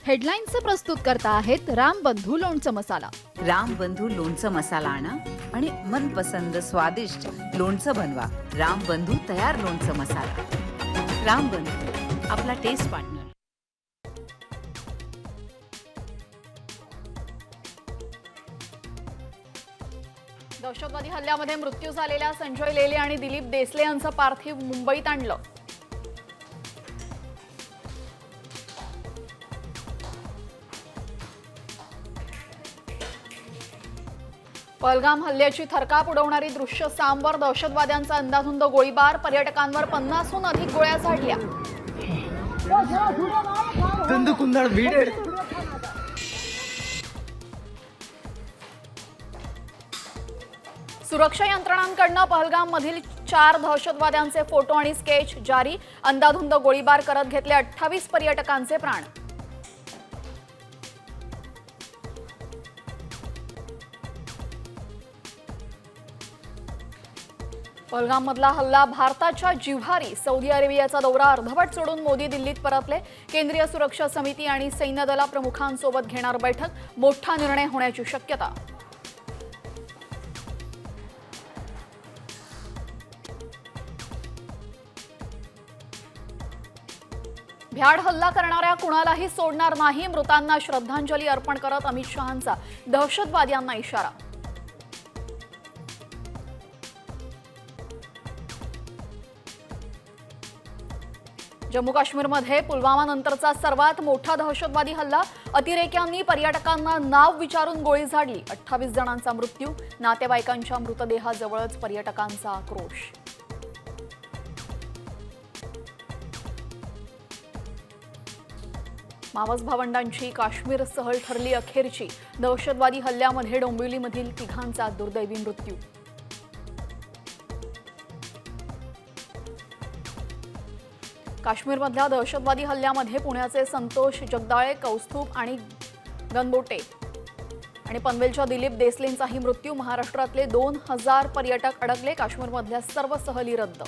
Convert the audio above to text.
हेडलाईन्सचे प्रस्तुत करता आहेत रामबंधू लोणचं मसाला। रामबंधू लोणचं मसाला आणा आणि मनपसंद स्वादिष्ट लोणचं बनवा। रामबंधू तयार लोणचं मसाला। रामबंधू आपला टेस्ट पार्टनर। दहशतवादी हल्ल्यामध्ये मृत्यू झालेल्या संजय लेले आणि दिलीप देसले यांचं पार्थिव मुंबईत आणलं। पहलगाम हल्ल्याची थरकाप उडवणारी दृश्य सांबर। दहशतवाद्यांचा अंधाधुंद गोळीबार, पर्यटकांवर 50हून अधिक गोळ्या झाडल्या। सुरक्षा यंत्रणांकडून पहलगाम मधील 4 दहशतवाद्यांचे फोटो आणि स्केच जारी। अंधाधुंद गोळीबार करत घेतले 28 पर्यटकांचे प्राण। पहलगाम मधला हल्ला भारताच्या जिव्हारी। सौदी अरेबियाचा दौरा अर्धवट सोडून मोदी दिल्लीत परतले। केंद्रीय सुरक्षा समिती आणि सैन्य दल प्रमुखांसोबत घेणार बैठक। मोठा निर्णय होण्याची शक्यता। भ्याड हल्ला करणाऱ्या कुणालाही सोडणार नाही। मृतांना श्रद्धांजली अर्पण करत अमित शहांचा दहशतवाद्यांना इशारा। जम्मू काश्मीरमध्ये पुलवामा नंतरचा सर्वात मोठा दहशतवादी हल्ला। अतिरेक्यांनी पर्यटकांना नाव विचारून गोळी झाडली। 28 जणांचा मृत्यू। नातेवाईकांच्या मृतदेहाजवळच पर्यटकांचा आक्रोश। मावस भावंडांची काश्मीर सहल ठरली अखेरची। दहशतवादी हल्ल्यामध्ये डोंबिवलीमधील 3घांचा दुर्दैवी मृत्यू। काश्मीरमधल्या दहशतवादी हल्ल्यामध्ये पुण्याचे संतोष जगदाळे, कौस्तुभ आणि गणबोटे आणि पनवेलच्या दिलीप देसलेंचाही मृत्यू। महाराष्ट्रातले 2000 पर्यटक अडकले। काश्मीरमधल्या सर्व सहली रद्द।